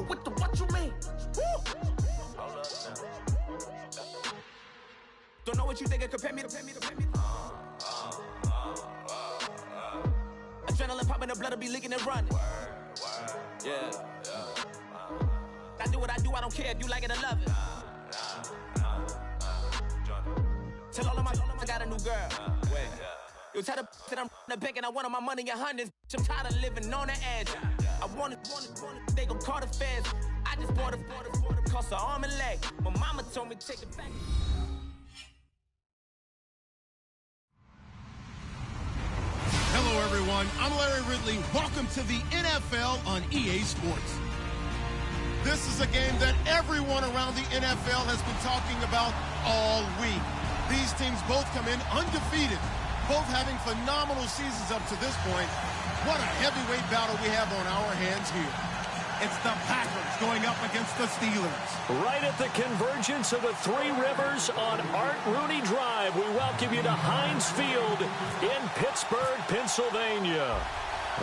Hold on, what you mean? Woo! Don't know what you think, compare me to. Adrenaline popping, the blood will be leaking and running. Yeah. I do what I do, I don't care if you like it or love it. Tell all of my I got a new girl. Wait. You tell the that I'm the bank and I want all my money in hundreds. I'm tired of living on the edge. I want it, they gon' call the feds. I just bought a cost an arm and leg. My mama told me to take it back. Hello, everyone. I'm Larry Ridley. Welcome to the NFL on EA Sports. This is a game that everyone around the NFL has been talking about all week. These teams both come in undefeated, both having phenomenal seasons up to this point. What a heavyweight battle we have on our hands here. It's the Packers going up against the Steelers. Right at the convergence of the Three Rivers on Art Rooney Drive, we welcome you to Heinz Field in Pittsburgh, Pennsylvania.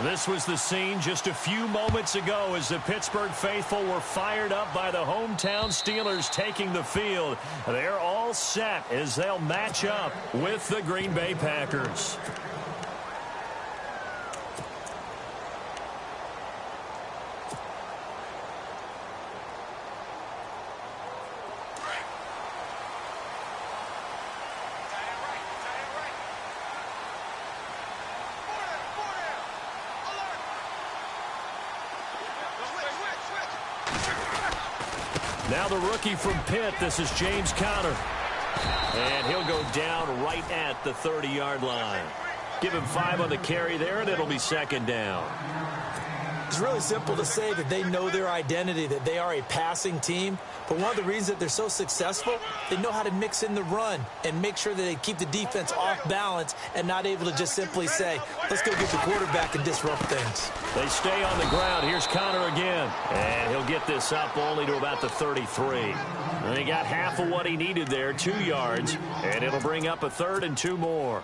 This was the scene just a few moments ago as the Pittsburgh faithful were fired up by the hometown Steelers taking the field. They're all set as they'll match up with the Green Bay Packers. Now the rookie from Pitt, this is James Conner. And he'll go down right at the 30-yard line. Give him 5 on the carry there, and it'll be second down. It's really simple to say that they know their identity, that they are a passing team. But one of the reasons that they're so successful, they know how to mix in the run and make sure that they keep the defense off balance and not able to just simply say, let's go get the quarterback and disrupt things. They stay on the ground. Here's Conner again. And he'll get this up only to about the 33. And he got half of what he needed there, 2 yards. And it'll bring up a 3rd and 2 more.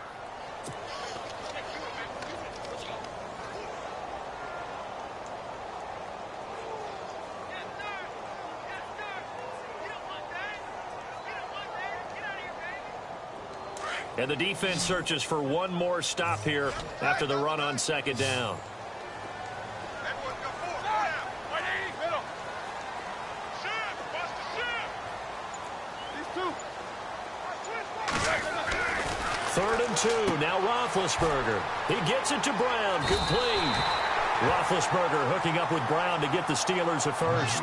And the defense searches for one more stop here after the run on second down. Third and 2. Now Roethlisberger. He gets it to Brown. Complete. Roethlisberger hooking up with Brown to get the Steelers a first.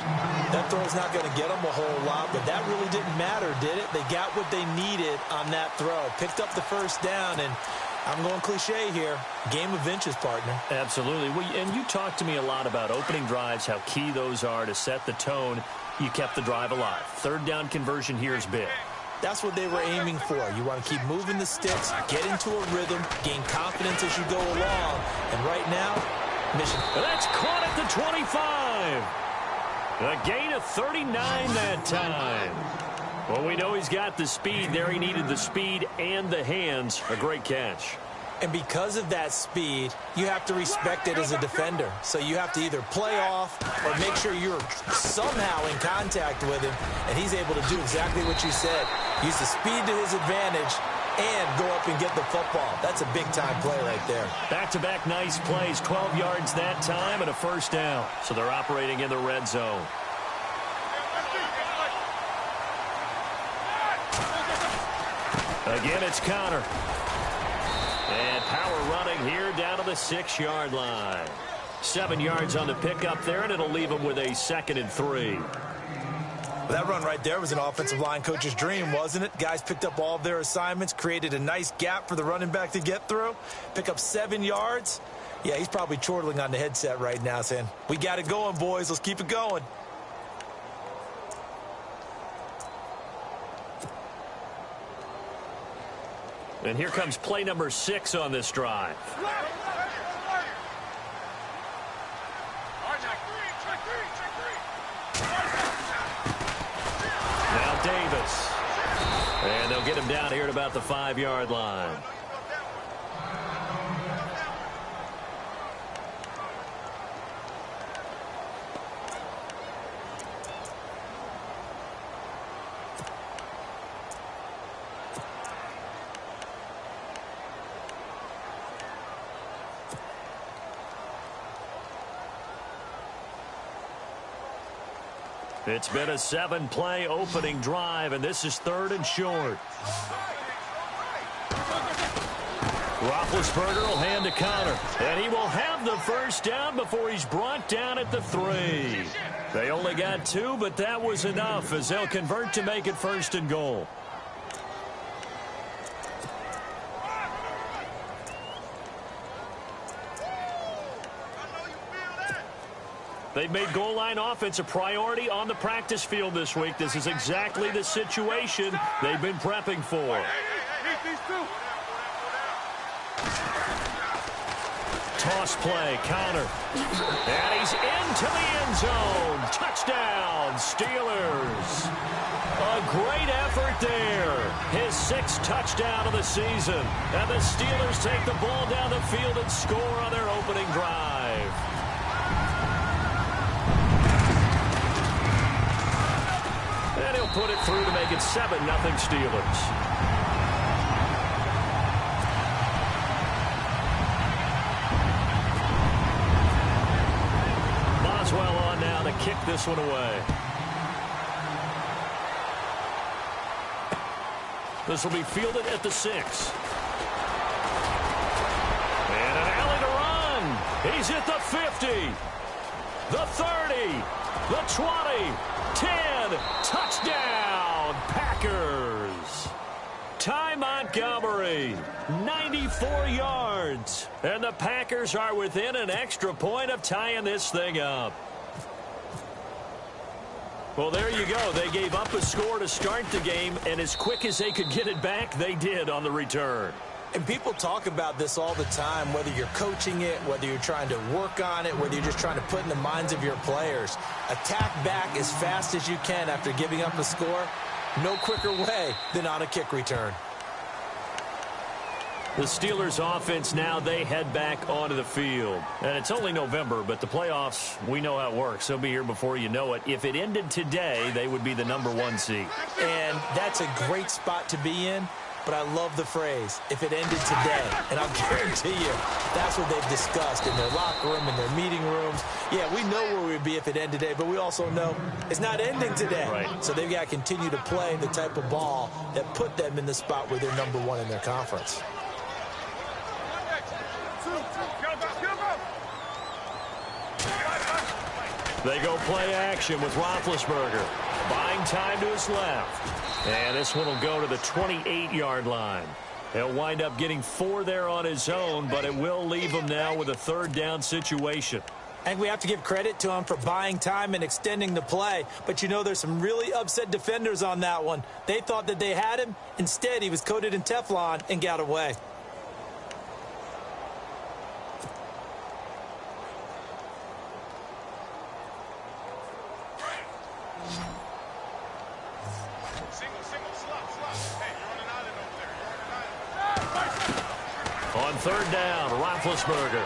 That throw's not going to get them a whole lot, but that really didn't matter, did it? They got what they needed on that throw. Picked up the first down, and I'm going cliche here. Game of inches, partner. Absolutely. And you talked to me a lot about opening drives, how key those are to set the tone. You kept the drive alive. Third down conversion here is big. That's what they were aiming for. You want to keep moving the sticks, get into a rhythm, gain confidence as you go along. And right now, mission. That's caught at the 25. A gain of 39 that time. Well, we know he's got the speed there. He needed the speed and the hands. A great catch. And because of that speed, you have to respect it as a defender. So you have to either play off or make sure you're somehow in contact with him. And he's able to do exactly what you said. Use the speed to his advantage and go up and get the football. That's a big-time play right there. Back-to-back nice plays, 12 yards that time and a first down. So they're operating in the red zone. Again, it's Conner. And power running here down to the 6-yard line. 7 yards on the pickup there, and it'll leave him with a 2nd and 3. That run right there was an offensive line coach's dream, wasn't it? Guys picked up all of their assignments, created a nice gap for the running back to get through, pick up 7 yards. Yeah, he's probably chortling on the headset right now saying, we got it going, boys. Let's keep it going. And here comes play number 6 on this drive. Now Davis. And they'll get him down here at about the 5-yard line. It's been a 7-play opening drive, and this is 3rd and short. Roethlisberger will hand to Connor, and he will have the first down before he's brought down at the 3. They only got 2, but that was enough as they'll convert to make it 1st and goal. They've made goal line offense a priority on the practice field this week. This is exactly the situation they've been prepping for. Toss play, Connor. And he's into the end zone. Touchdown, Steelers. A great effort there. His 6th touchdown of the season. And the Steelers take the ball down the field and score on their opening drive. And he'll put it through to make it 7-0 Steelers. Boswell on now to kick this one away. This will be fielded at the 6. And an alley to run. He's at the 50. The 30. The 20. 10. Touchdown, Packers. Ty Montgomery, 94 yards. And the Packers are within an extra point of tying this thing up. Well, there you go. They gave up a score to start the game, and as quick as they could get it back, they did on the return. And people talk about this all the time, whether you're coaching it, whether you're trying to work on it, whether you're just trying to put in the minds of your players. Attack back as fast as you can after giving up a score. No quicker way than on a kick return. The Steelers offense now, they head back onto the field. And it's only November, but the playoffs, we know how it works. They'll be here before you know it. If it ended today, they would be the #1 seed. And that's a great spot to be in. But I love the phrase, if it ended today. And I'll guarantee you, that's what they've discussed in their locker room, in their meeting rooms. Yeah, we know where we'd be if it ended today, but we also know it's not ending today. Right. So they've got to continue to play the type of ball that put them in the spot where they're #1 in their conference. They go play action with Roethlisberger. Buying time to his left. And this one will go to the 28-yard line. He'll wind up getting 4 there on his own, but it will leave him now with a 3rd down situation. And we have to give credit to him for buying time and extending the play. But, you know, there's some really upset defenders on that one. They thought that they had him. Instead, he was coated in Teflon and got away. On 3rd down, Roethlisberger.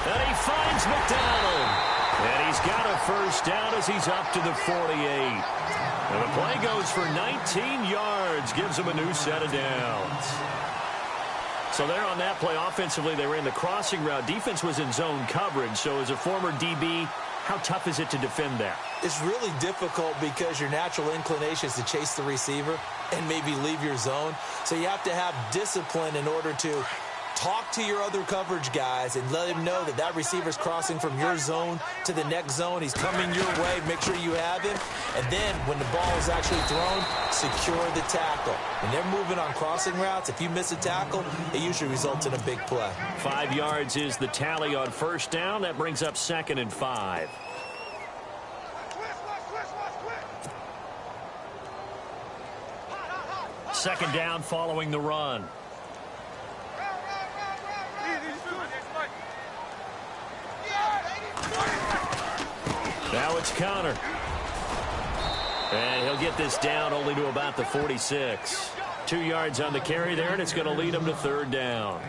And he finds McDonald. And he's got a first down as he's up to the 48. And the play goes for 19 yards, gives him a new set of downs. So there on that play, offensively, they ran the crossing route. Defense was in zone coverage. So as a former DB, how tough is it to defend that? It's really difficult because your natural inclination is to chase the receiver and maybe leave your zone. So you have to have discipline in order to talk to your other coverage guys and let him know that that receiver's crossing from your zone to the next zone. He's coming your way. Make sure you have him. And then when the ball is actually thrown, secure the tackle. When they're moving on crossing routes, if you miss a tackle, it usually results in a big play. 5 yards is the tally on 1st down. That brings up 2nd and 5. Second down following the run. Now it's Connor. And he'll get this down only to about the 46. 2 yards on the carry there, and it's going to lead him to 3rd down.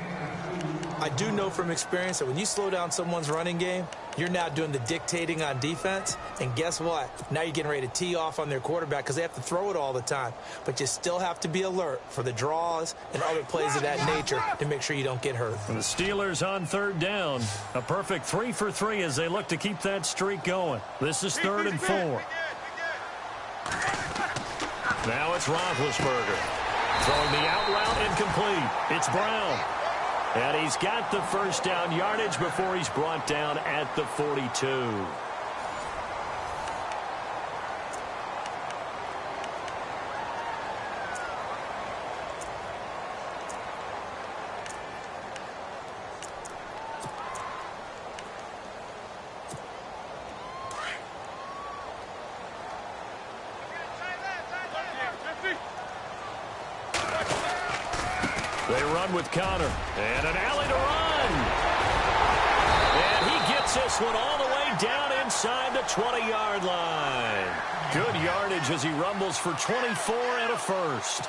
I do know from experience that when you slow down someone's running game, you're now doing the dictating on defense. And guess what? Now you're getting ready to tee off on their quarterback because they have to throw it all the time. But you still have to be alert for the draws and other plays of that nature to make sure you don't get hurt. The Steelers on third down. A perfect 3 for 3 as they look to keep that streak going. This is 3rd and 4. Now it's Roethlisberger. Throwing the out route incomplete. It's Brown. And he's got the first down yardage before he's brought down at the 42. They run with Connor. And an alley to run. And he gets this one all the way down inside the 20-yard line. Good yardage as he rumbles for 24 and a first.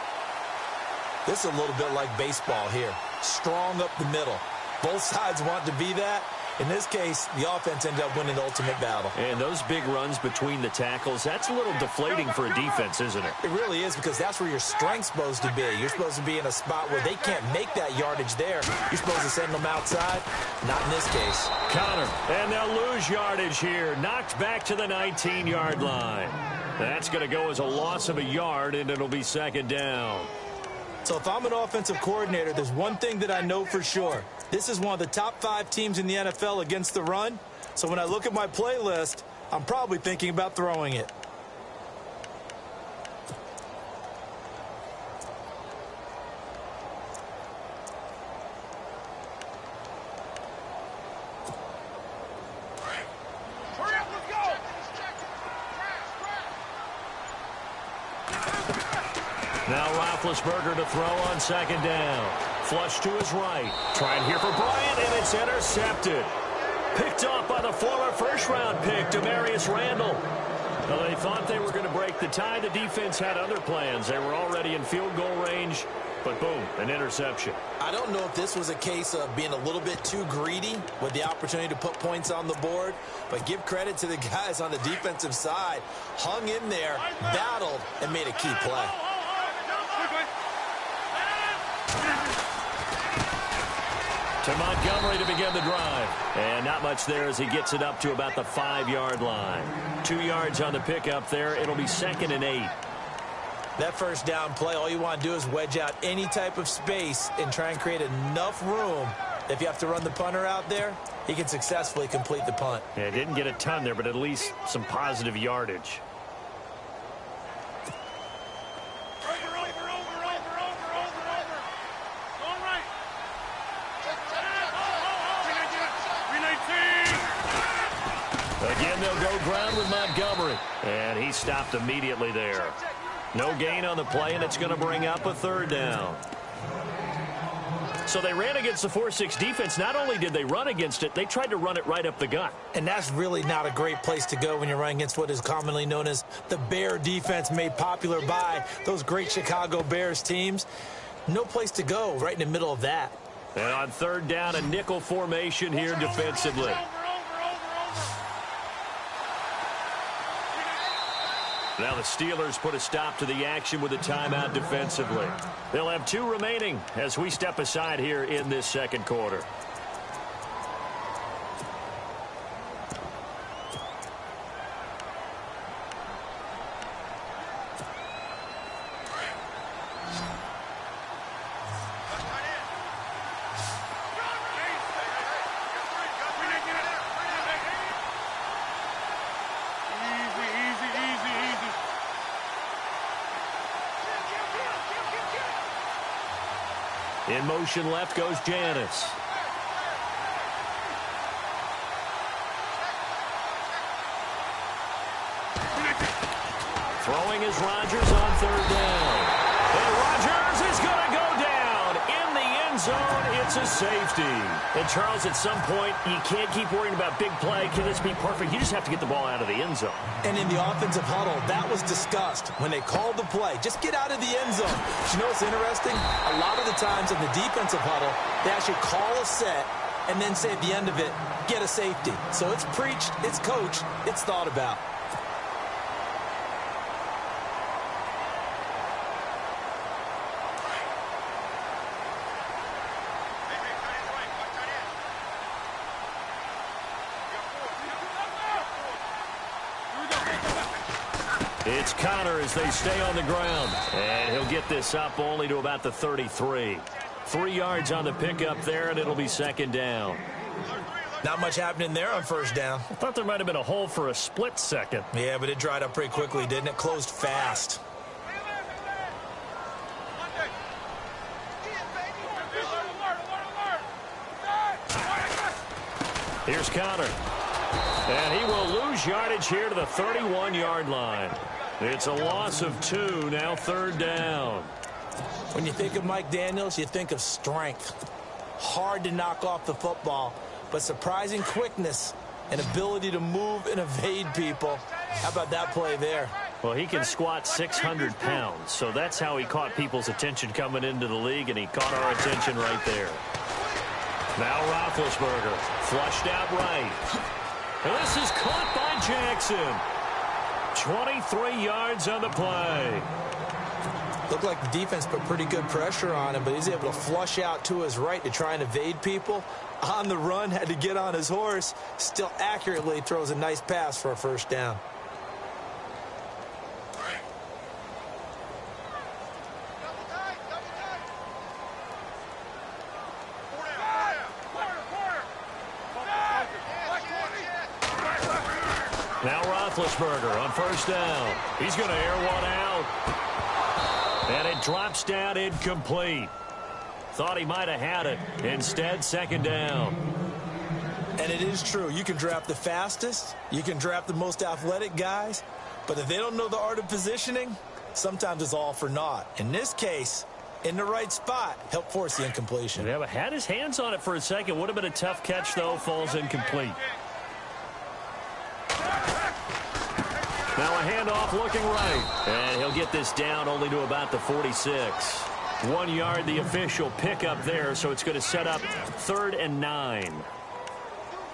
This is a little bit like baseball here. Strong up the middle. Both sides want to be that. In this case, the offense ended up winning the ultimate battle. And those big runs between the tackles, that's a little deflating for a defense, isn't it? It really is, because that's where your strength's supposed to be. You're supposed to be in a spot where they can't make that yardage there. You're supposed to send them outside. Not in this case. Connor, and they'll lose yardage here. Knocked back to the 19-yard line. That's going to go as a loss of a yard, and it'll be 2nd down. So if I'm an offensive coordinator, there's one thing that I know for sure. This is one of the top 5 teams in the NFL against the run. So when I look at my playlist, I'm probably thinking about throwing it. Now Roethlisberger to throw on 2nd down. Flush to his right. Trying here for Bryant, and it's intercepted. Picked off by the former first-round pick, Demarius Randall. Well, they thought they were going to break the tie. The defense had other plans. They were already in field goal range, but boom, an interception. I don't know if this was a case of being a little bit too greedy with the opportunity to put points on the board, but give credit to the guys on the defensive side. Hung in there, battled, and made a key play. To Montgomery to begin the drive. And not much there as he gets it up to about the 5-yard line. 2 yards on the pickup there. It'll be 2nd and 8. That first down play, all you want to do is wedge out any type of space and try and create enough room. If you have to run the punter out there, he can successfully complete the punt. Yeah, didn't get a ton there, but at least some positive yardage. Again, they'll go ground with Montgomery. And he stopped immediately there. No gain on the play, and it's going to bring up a 3rd down. So they ran against the 4-6 defense. Not only did they run against it, they tried to run it right up the gut. And that's really not a great place to go when you're running against what is commonly known as the Bear defense, made popular by those great Chicago Bears teams. No place to go right in the middle of that. And on 3rd down, a nickel formation here defensively. Now the Steelers put a stop to the action with a timeout defensively. They'll have 2 remaining as we step aside here in this 2nd quarter. In motion left goes Janis. Throwing is Rodgers on 3rd down. And Rodgers is going to go down in the end zone. It's a safety. And Charles, at some point, you can't keep worrying about big play. Can this be perfect? You just have to get the ball out of the end zone. And in the offensive huddle, that was discussed when they called the play. Just get out of the end zone. You know what's interesting? A lot of the times in the defensive huddle, they actually call a set, and then say at the end of it, get a safety. So it's preached, it's coached, it's thought about. It's Connor as they stay on the ground. And he'll get this up only to about the 33. 3 yards on the pickup there, and it'll be second down. Not much happening there on first down. I thought there might have been a hole for a split second. Yeah, but it dried up pretty quickly, didn't it? Closed fast. Here's Connor. And he will lose yardage here to the 31-yard line. It's a loss of 2, now third down. When you think of Mike Daniels, you think of strength. Hard to knock off the football, but surprising quickness and ability to move and evade people. How about that play there? Well, he can squat 600 pounds, so that's how he caught people's attention coming into the league, and he caught our attention right there. Now Roethlisberger, flushed out right. And this is caught by Jackson. 23 yards on the play. Looked like the defense put pretty good pressure on him, but he's able to flush out to his right to try and evade people. On the run, had to get on his horse. Still accurately throws a nice pass for a first down. Now Roethlisberger on first down. He's going to air one out. And it drops down incomplete. Thought he might have had it. Instead, second down. And it is true. You can draft the fastest. You can draft the most athletic guys. But if they don't know the art of positioning, sometimes it's all for naught. In this case, in the right spot, help force the incompletion. Yeah, but had his hands on it for a second. Would have been a tough catch, though. Falls incomplete. Now a handoff looking right. And he'll get this down only to about the 46. 1 yard, the official pickup there, so it's going to set up 3rd and 9.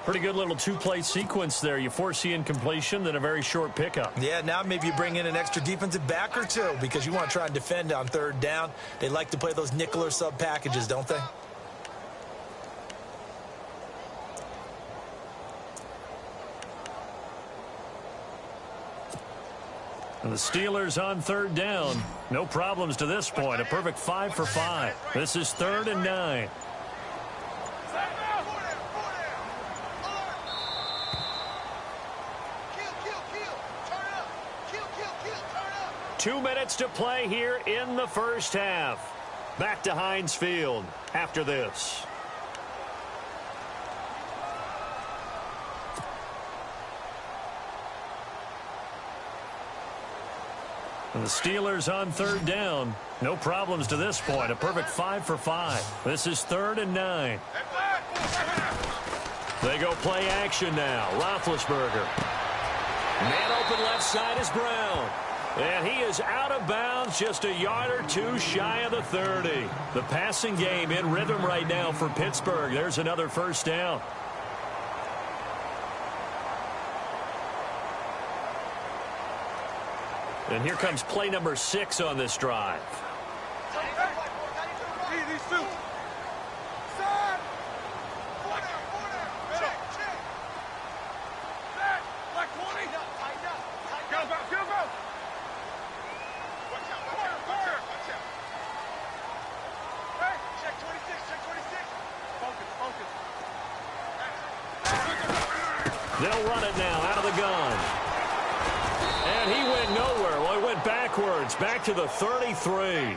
Pretty good little two-play sequence there. You force the incompletion, then a very short pickup. Yeah, now maybe you bring in an extra defensive back or two because you want to try and defend on third down. They like to play those nickel or sub packages, don't they? And the Steelers on third down. No problems to this point. A perfect 5 for 5. This is 3rd and 9. Two minutes to play here in the first half. Back to Heinz Field after this. And the Steelers on third down. No problems to this point. A perfect 5 for 5. This is 3rd and 9. They go play action now. Roethlisberger. Man open left side is Brown. And he is out of bounds just a yard or two shy of the 30. The passing game in rhythm right now for Pittsburgh. There's another first down. And here comes play number 6 on this drive. They'll run it now out of the gun. And he went nowhere. Well, he went backwards, back to the 33.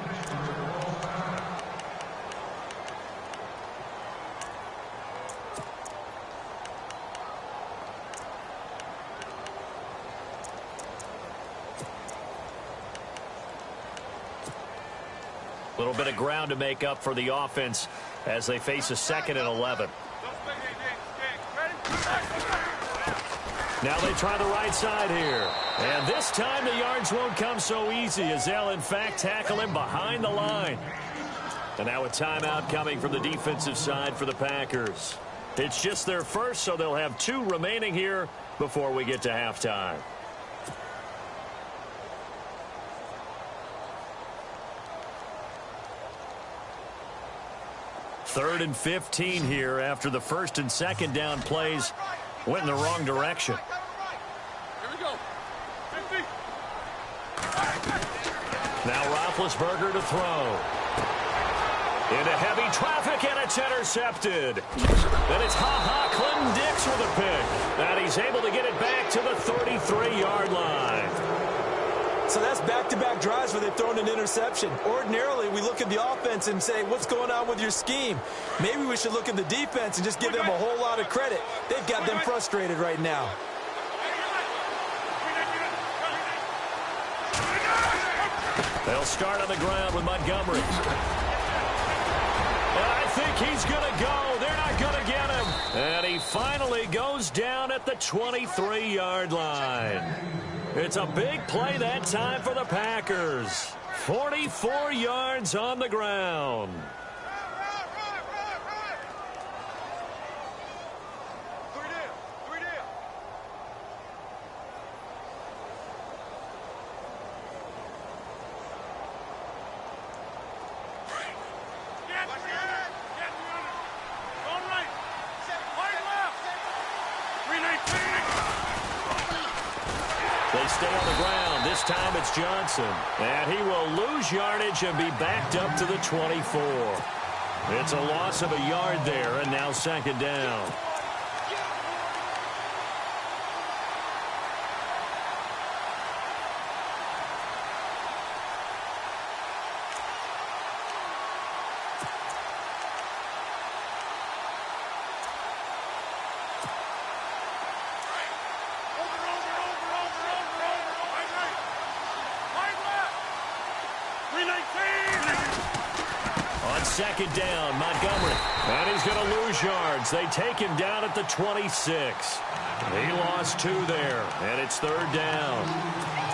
A little bit of ground to make up for the offense as they face a 2nd and 11. Now they try the right side here. And this time the yards won't come so easy as they'll, in fact, tackle him behind the line. And now a timeout coming from the defensive side for the Packers. It's just their first, so they'll have 2 remaining here before we get to halftime. Third and 15 here after the first and second down plays went in the wrong direction. Here we go. Now Roethlisberger to throw. Into heavy traffic, and it's intercepted. Then it's Clinton Dix with a pick. And he's able to get it back to the 33-yard line. So that's back-to-back drives where they've thrown an interception. Ordinarily, we look at the offense and say, what's going on with your scheme? Maybe we should look at the defense and just give them a whole lot of credit. They've got them frustrated right now. They'll start on the ground with Montgomery. And I think he's going to go. They're not going to get him. And he finally goes down at the 23-yard line. It's a big play that time for the Packers. 44 yards on the ground. They stay on the ground. This time it's Johnson. And he will lose yardage and be backed up to the 24. It's a loss of a yard there, and now second down. Second down, Montgomery. And he's going to lose yards. They take him down at the 26. He lost 2 there, and it's third down.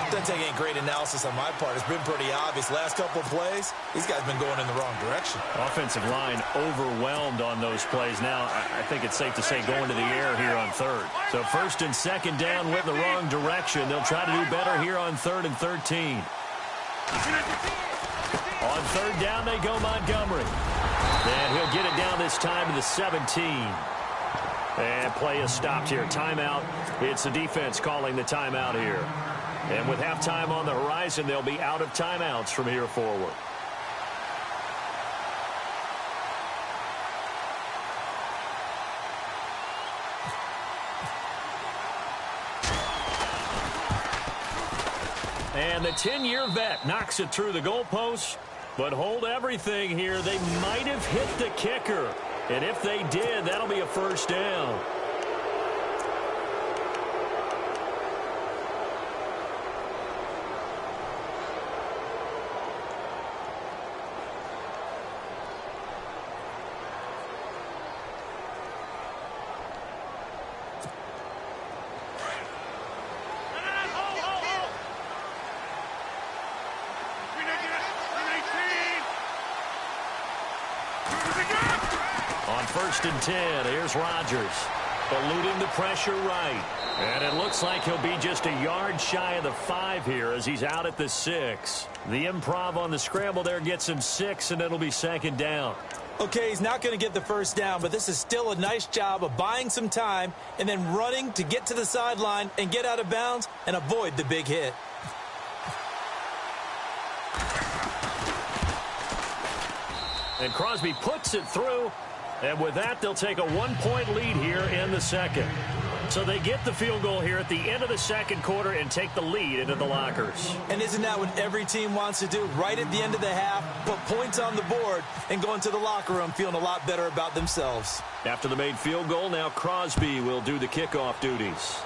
Doesn't take any great analysis on my part. It's been pretty obvious. Last couple of plays, these guys have been going in the wrong direction. Offensive line overwhelmed on those plays. Now, I think it's safe to say going to the air here on third. So first and second down went in the wrong direction. They'll try to do better here on third and 13. On third down, they go Montgomery. And he'll get it down this time to the 17. And play is stopped here. Timeout. It's the defense calling the timeout here. And with halftime on the horizon, they'll be out of timeouts from here forward. And the 10-year vet knocks it through the goalpost. But hold everything here. They might have hit the kicker. And if they did, that'll be a first down. First and 10. Here's Rodgers. Eluding the pressure right. And it looks like he'll be just a yard shy of the 5 here as he's out at the 6. The improv on the scramble there gets him 6, and it'll be second down. Okay, he's not going to get the first down, but this is still a nice job of buying some time and then running to get to the sideline and get out of bounds and avoid the big hit. And Crosby puts it through. And with that, they'll take a 1-point lead here in the second. So they get the field goal here at the end of the second quarter and take the lead into the lockers. And isn't that what every team wants to do? Right at the end of the half, put points on the board and go into the locker room feeling a lot better about themselves. After the made field goal, now Crosby will do the kickoff duties.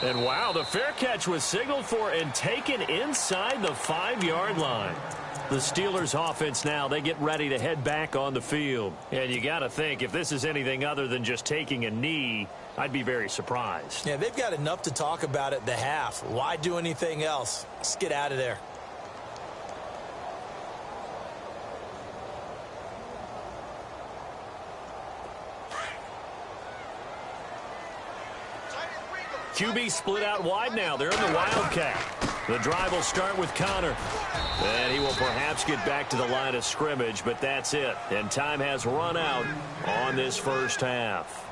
And wow, the fair catch was signaled for and taken inside the 5-yard line. The Steelers offense now, they get ready to head back on the field. And you got to think, if this is anything other than just taking a knee, I'd be very surprised. Yeah, they've got enough to talk about at the half. Why do anything else? Let's get out of there. QB split out wide now. They're in the Wildcat. The drive will start with Connor. And he will perhaps get back to the line of scrimmage, but that's it. And time has run out on this first half.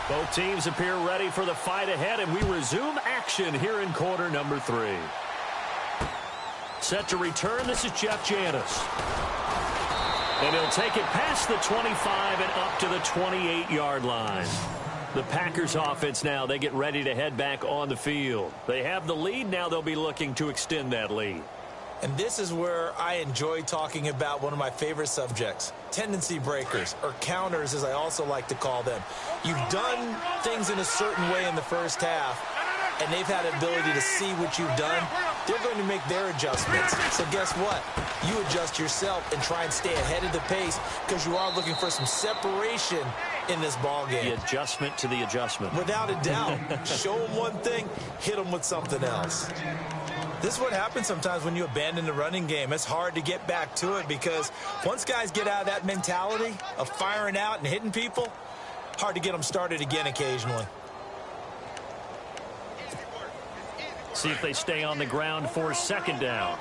Both teams appear ready for the fight ahead, and we resume action here in quarter number 3. Set to return, this is Jeff Janis. And he'll take it past the 25 and up to the 28-yard line. The Packers offense now, they get ready to head back on the field. They have the lead, now they'll be looking to extend that lead. And this is where I enjoy talking about one of my favorite subjects, tendency breakers, or counters as I also like to call them. You've done things in a certain way in the first half, and they've had the ability to see what you've done. They're going to make their adjustments. So guess what? You adjust yourself and try and stay ahead of the pace because you are looking for some separation in this ball game. The adjustment to the adjustment. Without a doubt. Show them one thing, hit them with something else. This is what happens sometimes when you abandon the running game. It's hard to get back to it because once guys get out of that mentality of firing out and hitting people, hard to get them started again occasionally. See if they stay on the ground for second down.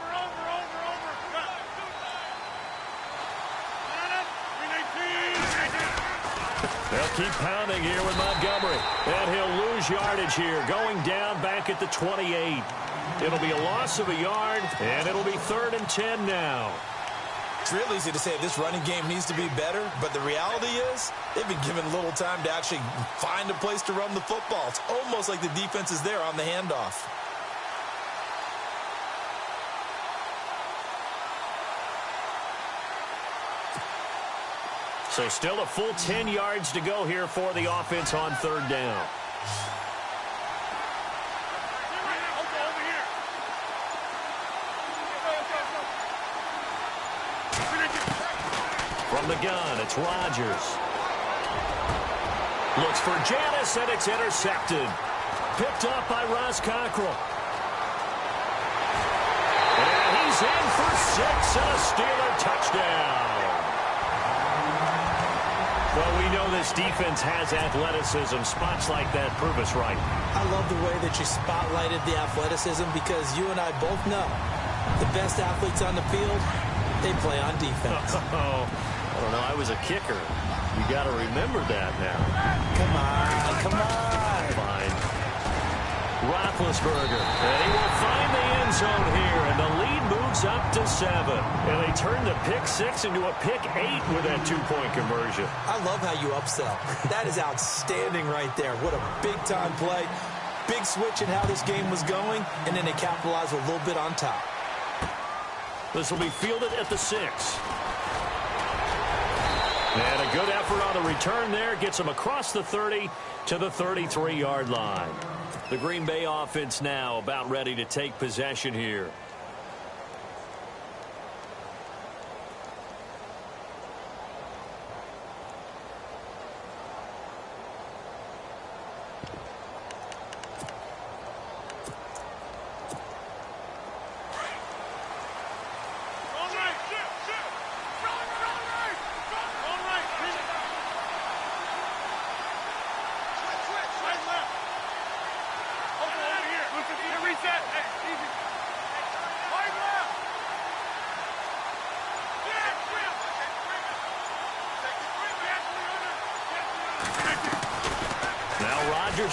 They'll keep pounding here with Montgomery. And he'll lose yardage here, going down back at the 28. It'll be a loss of a yard, and it'll be 3rd and 10 now. It's real easy to say this running game needs to be better, but the reality is they've been given little time to actually find a place to run the football. It's almost like the defense is there on the handoff. So still a full 10 yards to go here for the offense on 3rd down. From the gun, it's Rodgers. Looks for Janis, and it's intercepted. Picked up by Ross Cockrell. And he's in for 6 and a Steeler touchdown. Well, we know this defense has athleticism. Spots like that prove us right. I love the way that you spotlighted the athleticism because you and I both know the best athletes on the field, they play on defense. I don't know. I was a kicker. You got to remember that now. Come on. Fine. Roethlisberger. And he will find the end zone here, and the lead moves up to 7. And they turn the pick 6 into a pick 8 with that 2-point conversion. I love how you upsell. That is outstanding right there. What a big-time play. Big switch in how this game was going, and then they capitalized a little bit on top. This will be fielded at the 6. And a good effort on the return there. Gets him across the 30 to the 33-yard line. The Green Bay offense now about ready to take possession here.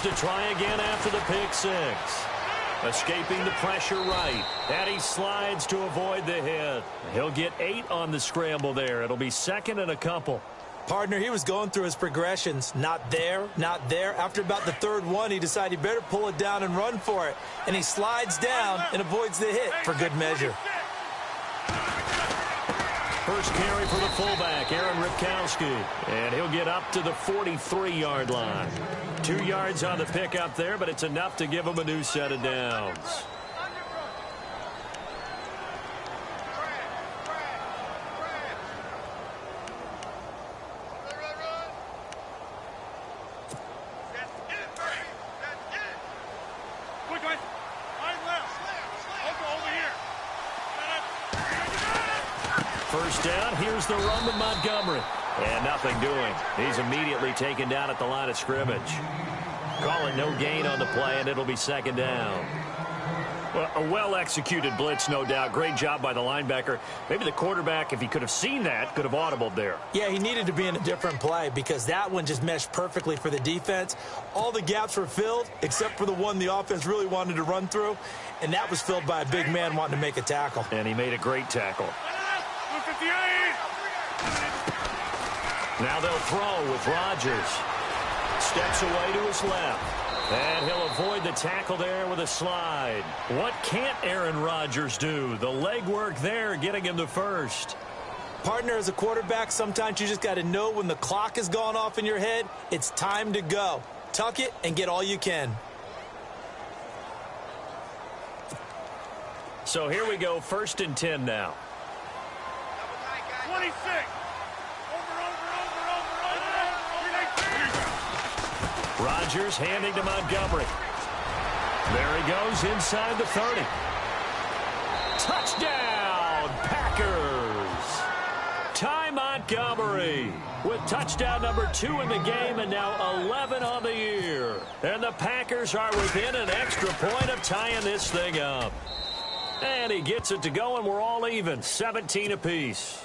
To try again after the pick 6. Escaping the pressure right. And he slides to avoid the hit. He'll get 8 on the scramble there. It'll be 2nd and a couple. Partner, he was going through his progressions. Not there, not there. After about the 3rd one, he decided he better pull it down and run for it. And he slides down and avoids the hit for good measure. First carry for the fullback, Aaron Ripkowski. And he'll get up to the 43-yard line. 2 yards on the pickup there, but it's enough to give him a new set of downs. first down. Here's the run with Montgomery. And nothing doing. He's immediately taken down at the line of scrimmage. Call it no gain on the play, and it'll be second down. Well, a well-executed blitz, no doubt. Great job by the linebacker. Maybe the quarterback, if he could have seen that, could have audibled there. Yeah, he needed to be in a different play because that one just meshed perfectly for the defense. All the gaps were filled except for the one the offense really wanted to run through, and that was filled by a big man wanting to make a tackle. And he made a great tackle. Now they'll throw with Rodgers. Steps away to his left. And he'll avoid the tackle there with a slide. What can't Aaron Rodgers do? The legwork there getting him the first. Partner, as a quarterback, sometimes you just got to know when the clock has gone off in your head, it's time to go. Tuck it and get all you can. So here we go, 1st and 10 now. 26. Rodgers handing to Montgomery. There he goes inside the 30. Touchdown, Packers. Ty Montgomery with touchdown number 2 in the game and now 11 on the year. And the Packers are within an extra point of tying this thing up. And he gets it to go, and we're all even, 17 apiece.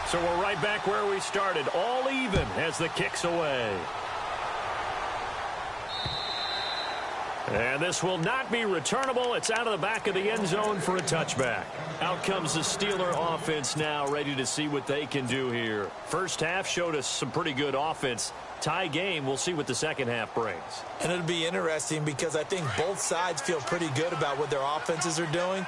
So we're right back where we started, all even as the kick's away. And this will not be returnable. It's out of the back of the end zone for a touchback. Out comes the Steeler offense now, ready to see what they can do here. First half showed us some pretty good offense. Tie game, we'll see what the second half brings. And it'll be interesting because I think both sides feel pretty good about what their offenses are doing.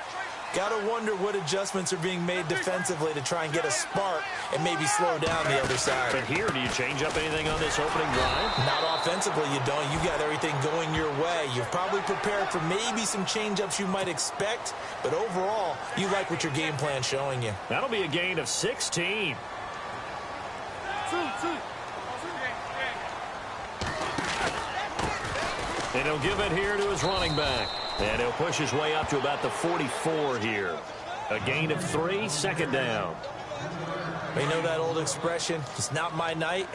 Got to wonder what adjustments are being made defensively to try and get a spark and maybe slow down the other side. But here, do you change up anything on this opening drive? Not offensively, you don't. You got everything going your way. You've probably prepared for maybe some change-ups you might expect, but overall, you like what your game plan's showing you. That'll be a gain of 16. And he'll give it here to his running back. And he'll push his way up to about the 44 here. A gain of 3, second down. You know that old expression, it's not my night?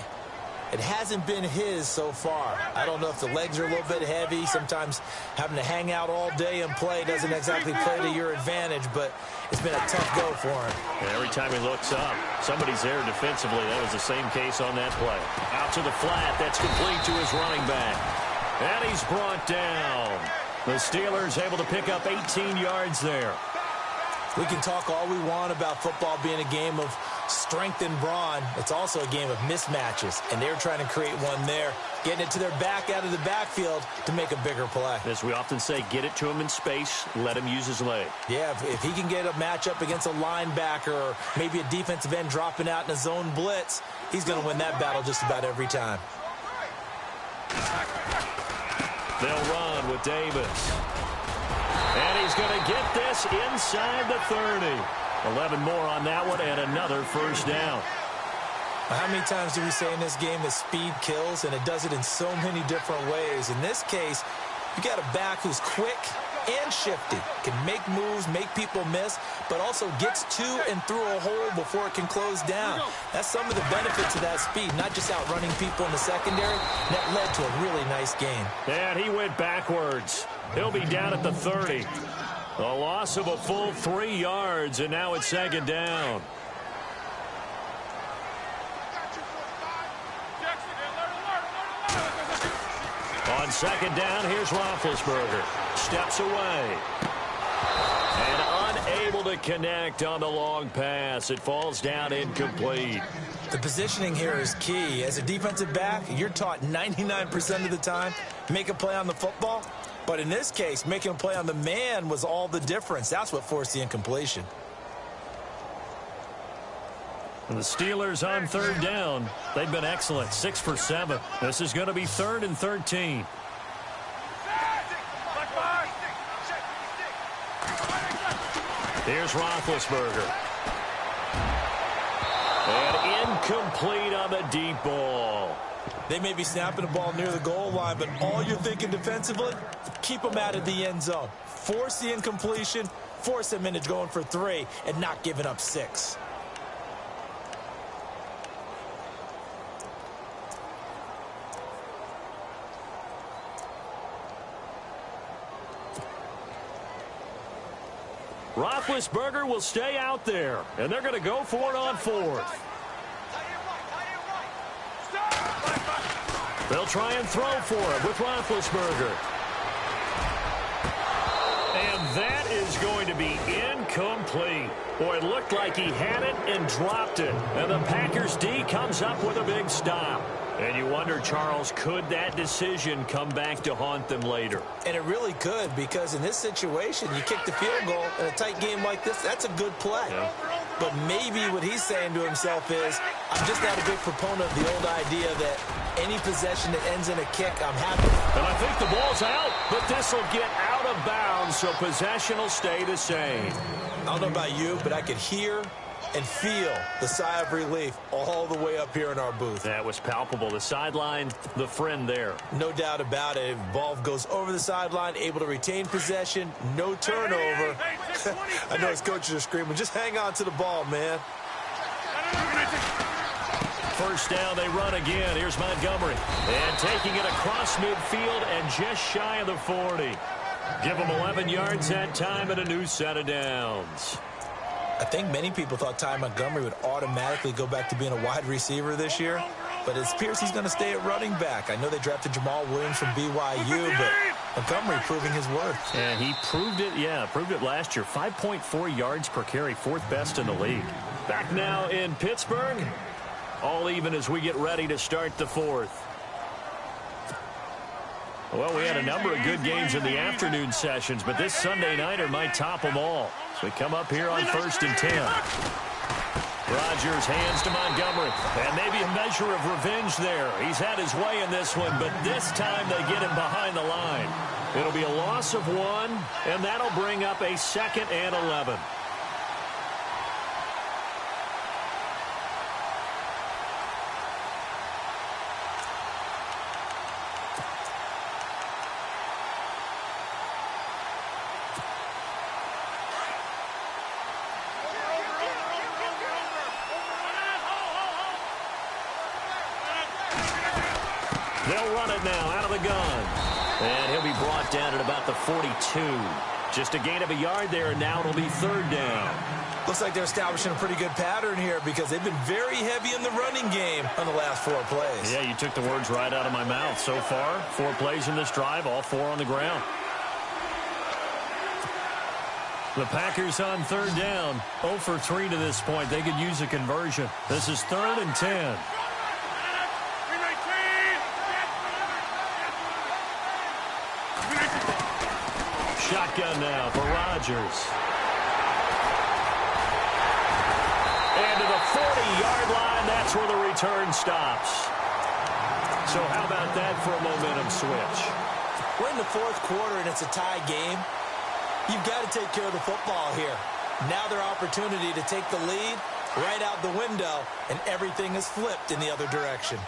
It hasn't been his so far. I don't know if the legs are a little bit heavy. Sometimes having to hang out all day and play doesn't exactly play to your advantage, but it's been a tough go for him. And every time he looks up, somebody's there defensively. That was the same case on that play. Out to the flat. That's complete to his running back. And he's brought down. The Steelers able to pick up 18 yards there. We can talk all we want about football being a game of strength and brawn. It's also a game of mismatches, and they're trying to create one there, getting it to their back out of the backfield to make a bigger play. As we often say, get it to him in space, let him use his leg. Yeah, if he can get a matchup against a linebacker or maybe a defensive end dropping out in a zone blitz, he's going to win that battle just about every time. They'll run with Davis. And he's going to get this inside the 30. 11 more on that one and another first down. How many times do we say in this game that speed kills, and it does it in so many different ways? In this case, you got a back who's quick and shifty, can make moves, make people miss, but also gets to and through a hole before it can close down. That's some of the benefits of that speed, not just outrunning people in the secondary. That led to a really nice game. And he went backwards. He'll be down at the 30. A loss of a full 3 yards, and now it's second down. On second down, here's Roethlisberger. Steps away. And unable to connect on the long pass. It falls down incomplete. The positioning here is key. As a defensive back, you're taught 99% of the time to make a play on the football. But in this case, making a play on the man was all the difference. That's what forced the incompletion. And the Steelers on third down. They've been excellent, 6 for 7. This is going to be 3rd and 13. Here's Roethlisberger. And incomplete on the deep ball. They may be snapping the ball near the goal line, but all you're thinking defensively, keep them out of the end zone. Force the incompletion, force them into going for 3, and not giving up 6. Roethlisberger will stay out there, and they're going to go for it on 4th. They'll try and throw for it with Roethlisberger. And that is going to be incomplete. Boy, it looked like he had it and dropped it. And the Packers D comes up with a big stop. And you wonder, Charles, could that decision come back to haunt them later? And it really could, because in this situation, you kick the field goal in a tight game like this, that's a good play. Yeah. But maybe what he's saying to himself is, I'm just not a big proponent of the old idea that any possession that ends in a kick, I'm happy. And I think the ball's out, but this will get out of bounds, so possession will stay the same. I don't know about you, but I could hear and feel the sigh of relief all the way up here in our booth. That was palpable. The sideline, the friend there. No doubt about it. Ball goes over the sideline, able to retain possession, no turnover. I know his coaches are screaming, just hang on to the ball, man. First down, they run again. Here's Montgomery. And taking it across midfield and just shy of the 40. Give him 11 yards that time and a new set of downs. I think many people thought Ty Montgomery would automatically go back to being a wide receiver this year, but it appears he's going to stay at running back. I know they drafted Jamal Williams from BYU, but Montgomery proving his worth. And he proved it last year. 5.4 yards per carry, 4th best in the league. Back now in Pittsburgh, all even as we get ready to start the 4th. Well, we had a number of good games in the afternoon sessions, but this Sunday nighter might top them all. So we come up here on 1st and 10. Rodgers hands to Montgomery. And maybe a measure of revenge there. He's had his way in this one, but this time they get him behind the line. It'll be a loss of 1, and that'll bring up a 2nd and 11. They'll run it now out of the gun. And he'll be brought down at about the 42. Just a gain of a yard there, and now it'll be 3rd down. Looks like they're establishing a pretty good pattern here because they've been very heavy in the running game on the last 4 plays. Yeah, you took the words right out of my mouth. So far, 4 plays in this drive, all 4 on the ground. The Packers on 3rd down, 0 for 3 to this point. They could use a conversion. This is 3rd and 10. Shotgun now for Rodgers. And to the 40-yard line, that's where the return stops. So how about that for a momentum switch? We're in the 4th quarter, and it's a tie game. You've got to take care of the football here. Now their opportunity to take the lead right out the window, and everything is flipped in the other direction.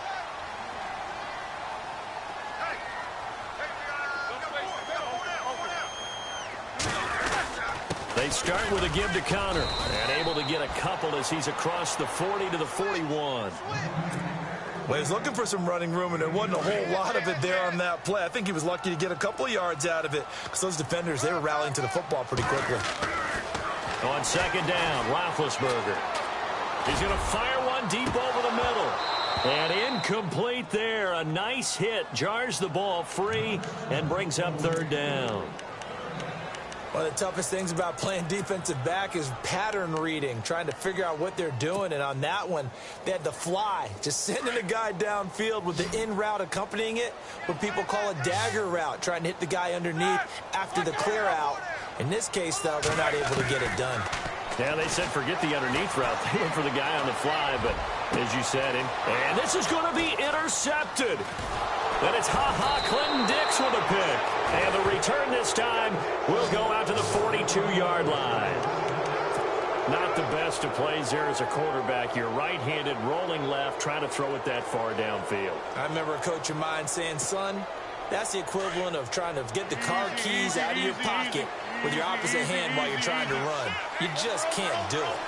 They start with a give to Connor, and able to get a couple as he's across the 40 to the 41. Well, he's looking for some running room, and there wasn't a whole lot of it there on that play. I think he was lucky to get a couple of yards out of it because those defenders, they were rallying to the football pretty quickly. On 2nd down, Roethlisberger. He's going to fire one deep over the middle. And incomplete there. A nice hit. Jars the ball free and brings up 3rd down. One of the toughest things about playing defensive back is pattern reading, trying to figure out what they're doing. And on that one, they had to fly, just sending a guy downfield with the in route accompanying it, what people call a dagger route, trying to hit the guy underneath after the clear out. In this case, though, they're not able to get it done. Yeah, they said forget the underneath route. They went for the guy on the fly, but as you said, and this is going to be intercepted. Then it's Clinton Dix with a pick. And the return this time will go out to the 42-yard line. Not the best of plays there as a quarterback. You're right-handed, rolling left, trying to throw it that far downfield. I remember a coach of mine saying, son, that's the equivalent of trying to get the car keys out of your pocket with your opposite hand while you're trying to run. You just can't do it.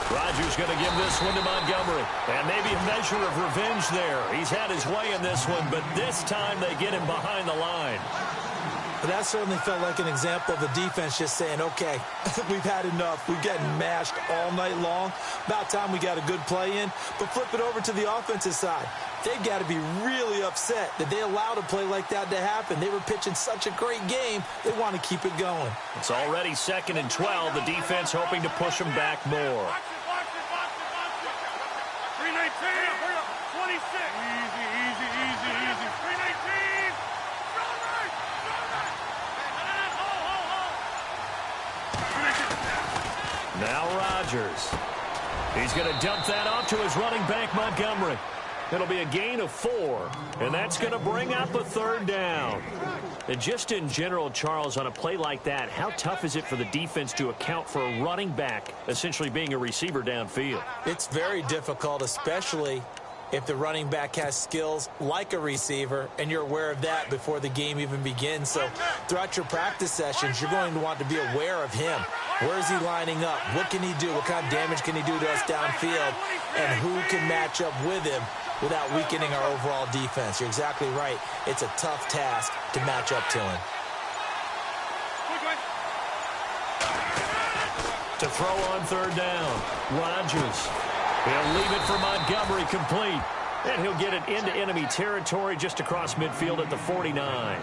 Rodgers going to give this one to Montgomery. And maybe a measure of revenge there. He's had his way in this one, but this time they get him behind the line. But that certainly felt like an example of the defense just saying, okay, we've had enough. We've gotten mashed all night long. About time we got a good play in. But flip it over to the offensive side. They've got to be really upset that they allowed a play like that to happen. They were pitching such a great game, they want to keep it going. It's already 2nd and 12. The defense hoping to push them back more. 319, 26. Easy. 319. Now Rodgers. He's going to dump that off to his running back, Montgomery. It'll be a gain of 4, and that's going to bring up a 3rd down. And just in general, Charles, on a play like that, how tough is it for the defense to account for a running back essentially being a receiver downfield? It's very difficult, especially if the running back has skills like a receiver, and you're aware of that before the game even begins. So throughout your practice sessions, you're going to want to be aware of him. Where is he lining up? What can he do? What kind of damage can he do to us downfield? And who can match up with him without weakening our overall defense? You're exactly right. It's a tough task to match up to him. To throw on 3rd down, Rodgers. He'll leave it for Montgomery complete. And he'll get it into enemy territory just across midfield at the 49.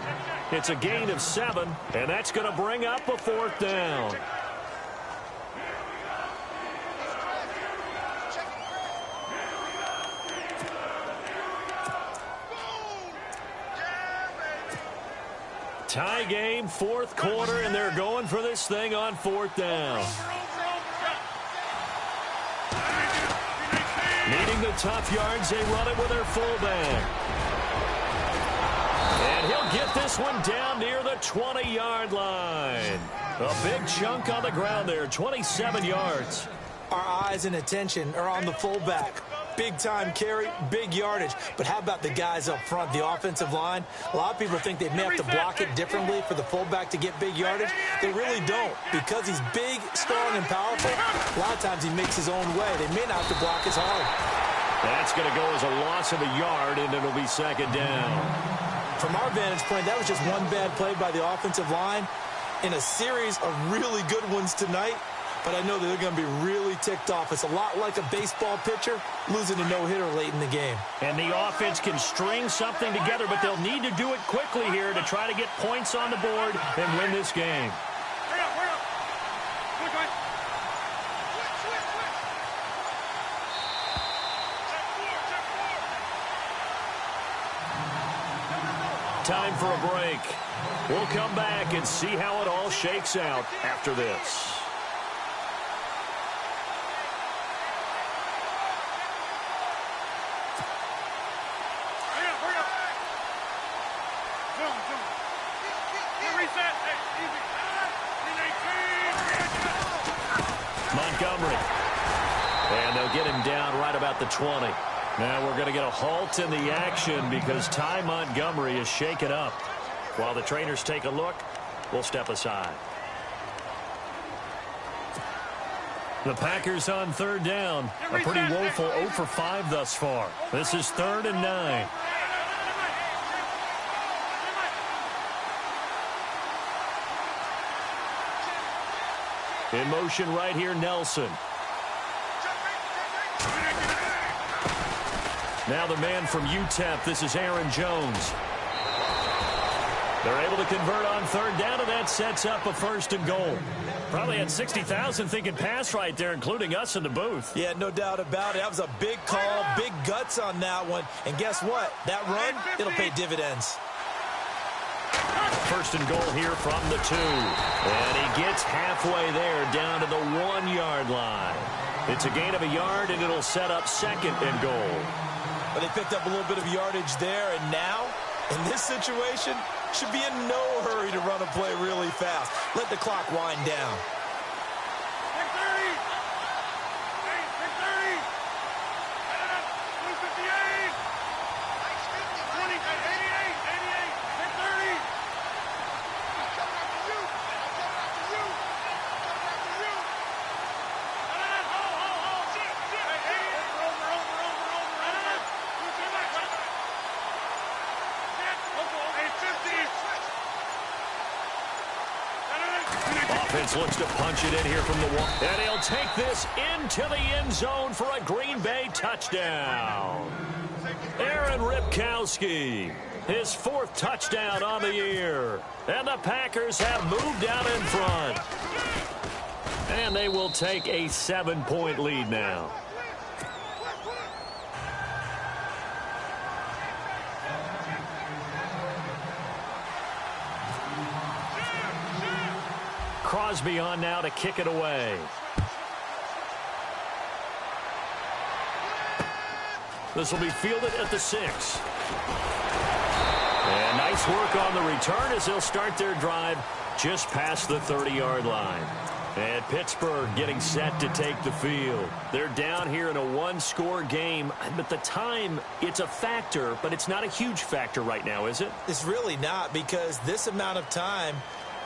It's a gain of 7, and that's going to bring up a 4th down. Tie game, 4th quarter, and they're going for this thing on 4th down. Needing the tough yards, they run it with their fullback. And he'll get this one down near the 20-yard line. A big chunk on the ground there, 27 yards. Our eyes and attention are on the fullback. Big time carry, big yardage. But how about the guys up front, the offensive line? A lot of people think they may have to block it differently for the fullback to get big yardage. They really don't. Because he's big, strong, and powerful, a lot of times he makes his own way. They may not have to block as hard. That's going to go as a loss of a yard, and it'll be 2nd down. From our vantage point, that was just one bad play by the offensive line in a series of really good ones tonight. But I know that they're going to be really ticked off. It's a lot like a baseball pitcher losing a no-hitter late in the game. And the offense can string something together, but they'll need to do it quickly here to try to get points on the board and win this game. Time for a break. We'll come back and see how it all shakes out after this. Montgomery. And they'll get him down right about the 20. Now we're going to get a halt in the action because Ty Montgomery is shaken up. While the trainers take a look, we'll step aside. The Packers on 3rd down. A pretty woeful 0 for 5 thus far. This is 3rd and 9. In motion right here, Nelson. Now the man from UTEP, this is Aaron Jones. They're able to convert on 3rd down, and that sets up a 1st and goal. Probably had 60,000 thinking pass right there, including us in the booth. Yeah, no doubt about it. That was a big call, big guts on that one. And guess what? That run, it'll pay dividends. 1st and goal here from the 2. And he gets halfway there down to the 1-yard line. It's a gain of a yard, and it'll set up 2nd and goal. But they picked up a little bit of yardage there, and now, in this situation, should be in no hurry to run a play really fast. Let the clock wind down. defense looks to punch it in here from the wall. And he'll take this into the end zone for a Green Bay touchdown. Aaron Ripkowski, his 4th touchdown on the year. And the Packers have moved out in front. And they will take a 7-point lead now. Crosby on now to kick it away. This will be fielded at the 6. And nice work on the return as they'll start their drive just past the 30-yard line. And Pittsburgh getting set to take the field. They're down here in a 1-score game, but the time, it's a factor, but it's not a huge factor right now, is it? It's really not, because this amount of time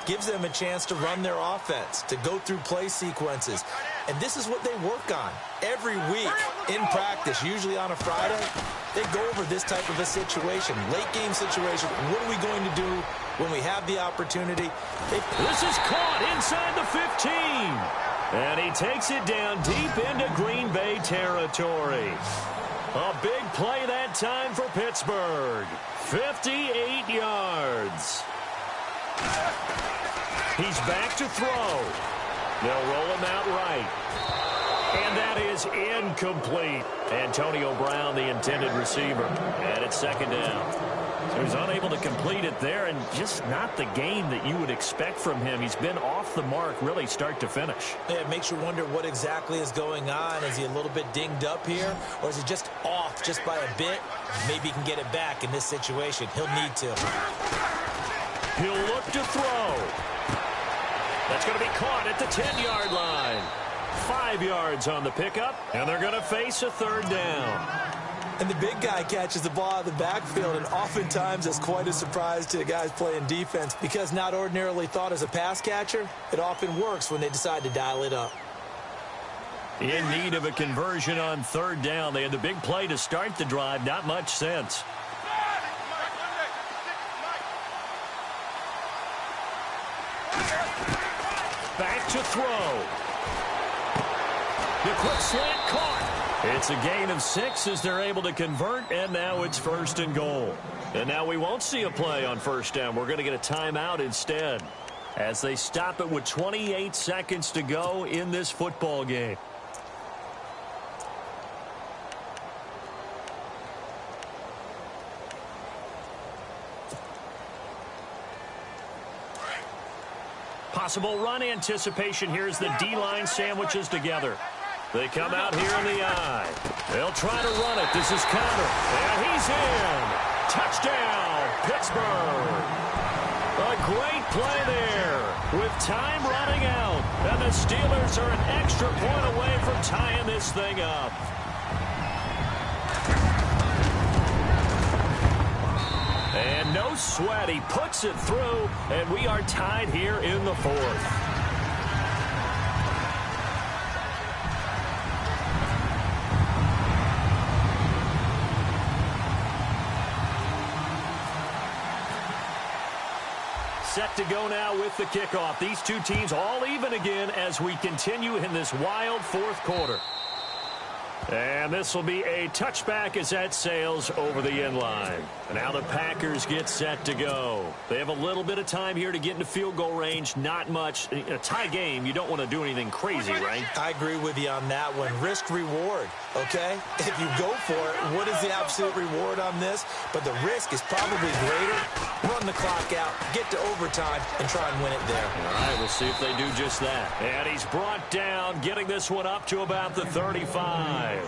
gives them a chance to run their offense, to go through play sequences. And this is what they work on every week in practice, usually on a Friday. They go over this type of a situation, late game situation. What are we going to do when we have the opportunity? This is caught inside the 15. And he takes it down deep into Green Bay territory. A big play that time for Pittsburgh. 58 yards. He's back to throw. They'll roll him out right. And that is incomplete. Antonio Brown, the intended receiver. And it's 2nd down. So he's unable to complete it there, and just not the game that you would expect from him. He's been off the mark really start to finish. Yeah, it makes you wonder what exactly is going on. Is he a little bit dinged up here, or is he just off just by a bit? Maybe he can get it back in this situation. He'll need to. He'll look to throw. That's going to be caught at the 10-yard line. 5 yards on the pickup, and they're going to face a 3rd down. And the big guy catches the ball out of the backfield, and oftentimes it's quite a surprise to the guys playing defense, because not ordinarily thought as a pass catcher, it often works when they decide to dial it up. In need of a conversion on 3rd down. They had the big play to start the drive. Not much sense. Back to throw. The quick slant caught. It's a gain of 6 as they're able to convert, and now it's 1st and goal. And now we won't see a play on 1st down. We're going to get a timeout instead as they stop it with 28 seconds to go in this football game. Possible run anticipation here as the D-line sandwiches together. They come out here in the eye. They'll try to run it. This is Connor. And he's in. Touchdown, Pittsburgh. A great play there with time running out. And the Steelers are an extra point away from tying this thing up. And no sweat. He puts it through, and we are tied here in the 4th. Set to go now with the kickoff. These two teams all even again as we continue in this wild 4th quarter. And this will be a touchback as that sails over the end line. And now the Packers get set to go. They have a little bit of time here to get into field goal range. Not much. In a tie game, you don't want to do anything crazy, right? I agree with you on that one. Risk reward, okay? If you go for it, what is the absolute reward on this? But the risk is probably greater. Run the clock out, get to overtime, and try and win it there. All right, we'll see if they do just that. And he's brought down, getting this one up to about the 35.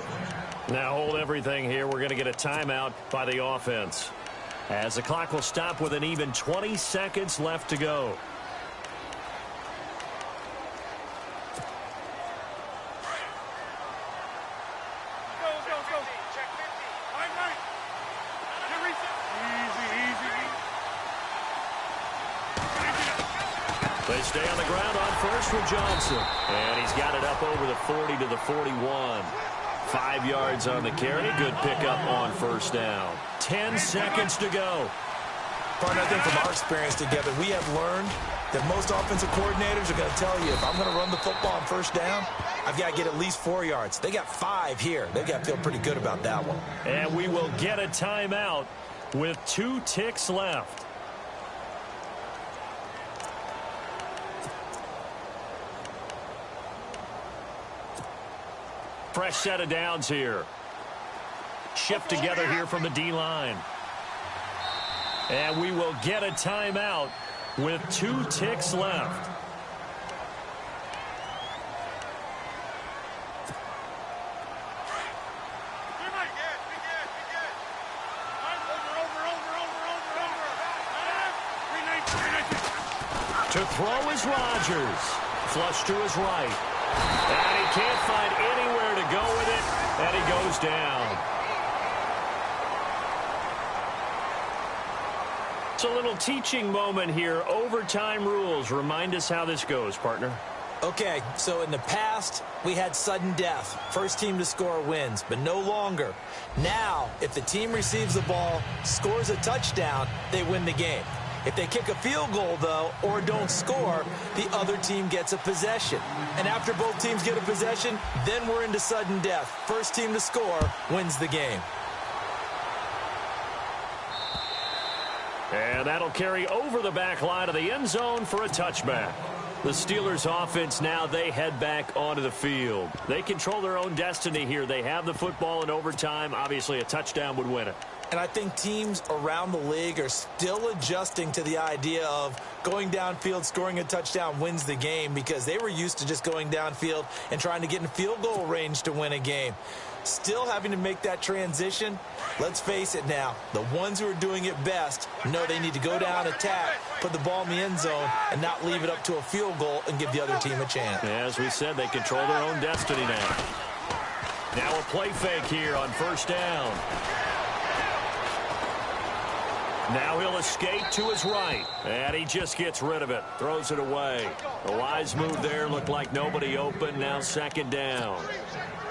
Now hold everything here. We're going to get a timeout by the offense, as the clock will stop with an even 20 seconds left to go. They stay on the ground on first with Johnson. And he's got it up over the 40 to the 41. 5 yards on the carry. Good pickup on 1st down. 10 seconds to go. Partner, I think from our experience together, we have learned that most offensive coordinators are going to tell you, if I'm going to run the football on first down, I've got to get at least 4 yards. They got 5 here. They've got to feel pretty good about that one. And we will get a timeout with 2 ticks left. Fresh set of downs here. Shift together here from the D-line. And we will get a timeout with 2 ticks left. To throw is Rodgers. Flush to his right. And he can't find anywhere to go with it. And he goes down. It's a little teaching moment here. Overtime rules. Remind us how this goes, partner. Okay, so in the past, we had sudden death. First team to score wins, but no longer. Now, if the team receives the ball, scores a touchdown, they win the game. If they kick a field goal, though, or don't score, the other team gets a possession. And after both teams get a possession, then we're into sudden death. First team to score wins the game. And that'll carry over the back line of the end zone for a touchback. The Steelers offense now, they head back onto the field. They control their own destiny here. They have the football in overtime. Obviously, a touchdown would win it. And I think teams around the league are still adjusting to the idea of going downfield, scoring a touchdown wins the game, because they were used to just going downfield and trying to get in field goal range to win a game. Still having to make that transition. Let's face it now, the ones who are doing it best know they need to go down, attack, put the ball in the end zone, and not leave it up to a field goal and give the other team a chance. As we said, they control their own destiny now. Now a play fake here on first down. Now he'll escape to his right, and he just gets rid of it, throws it away. A wise move there, looked like nobody open, now second down.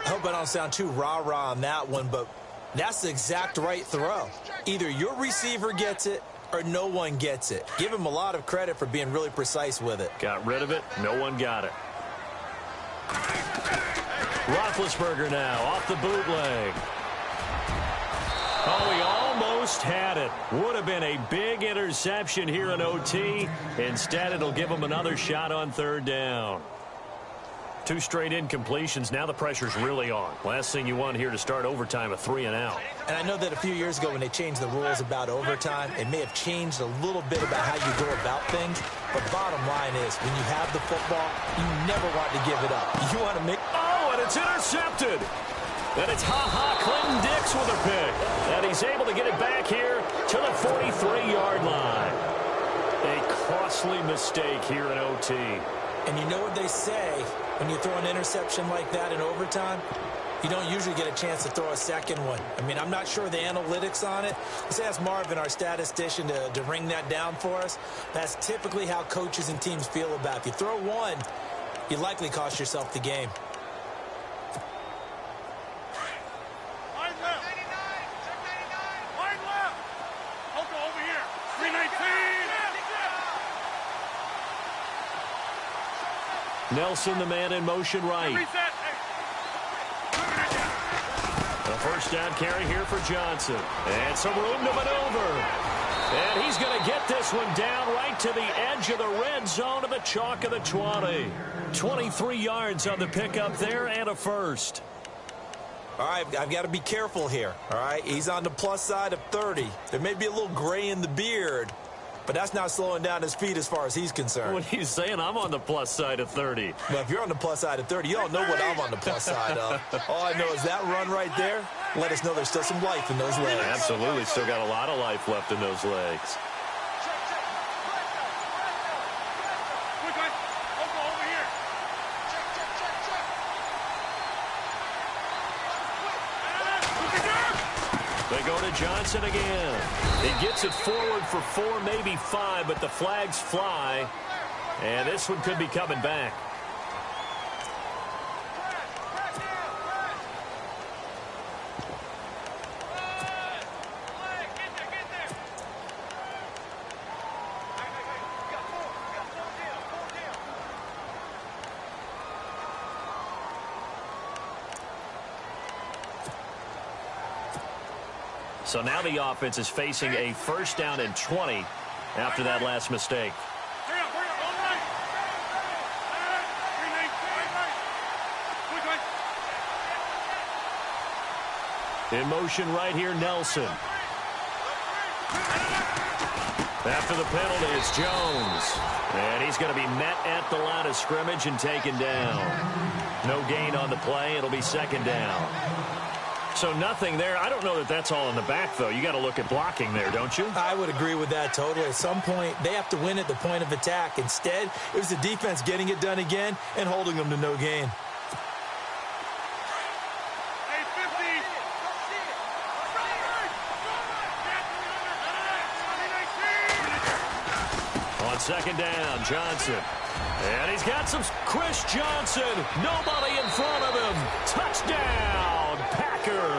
I hope I don't sound too rah-rah on that one, but that's the exact right throw. Either your receiver gets it or no one gets it. Give him a lot of credit for being really precise with it. Got rid of it, no one got it. Roethlisberger now off the bootleg. Oh, he almost had it. Would have been a big interception here in OT. Instead, it'll give him another shot on third down. 2 straight incompletions. Now the pressure's really on. Last thing you want here to start overtime, a 3-and-out. And I know that a few years ago when they changed the rules about overtime, it may have changed a little bit about how you go about things. But bottom line is, when you have the football, you never want to give it up. You want to make... Oh, and it's intercepted. And it's Clinton Dix with a pick. And he's able to get it back here to the 43-yard line. A costly mistake here in OT. And you know what they say, when you throw an interception like that in overtime, you don't usually get a chance to throw a second one. I mean, I'm not sure the analytics on it. Let's ask Marvin, our statistician, to ring that down for us. That's typically how coaches and teams feel about it. If you throw one, you likely cost yourself the game. Nelson, the man in motion right. A first down carry here for Johnson. And some room to maneuver. And he's going to get this one down right to the edge of the red zone of the chalk of the 20. 23 yards on the pickup there and a first. All right, I've got to be careful here. All right, he's on the plus side of 30. There may be a little gray in the beard, but that's not slowing down his feet as far as he's concerned. What he's saying, I'm on the plus side of 30. Well, if you're on the plus side of 30, you don't know what I'm on the plus side of. All I know is that run right there let us know there's still some life in those legs. Absolutely, still got a lot of life left in those legs. They go to Johnson again. He gets it forward for 4, maybe 5, but the flags fly. And this one could be coming back. So now the offense is facing a first down and 20 after that last mistake. In motion right here, Nelson. After the penalty, it's Jones. And he's going to be met at the line of scrimmage and taken down. No gain on the play. It'll be second down. So nothing there. I don't know that that's all in the back, though. You got to look at blocking there, don't you? I would agree with that totally. At some point, they have to win at the point of attack. Instead, it was the defense getting it done again and holding them to no gain. Second down, Johnson. And he's got some Chris Johnson. Nobody in front of him. Touchdown, Packers.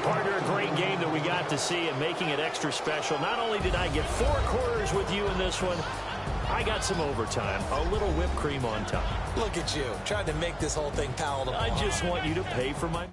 Partner, a great game that we got to see and making it extra special. Not only did I get 4 quarters with you in this one, I got some overtime. A little whipped cream on top. Look at you, trying to make this whole thing palatable. I just want you to pay for my...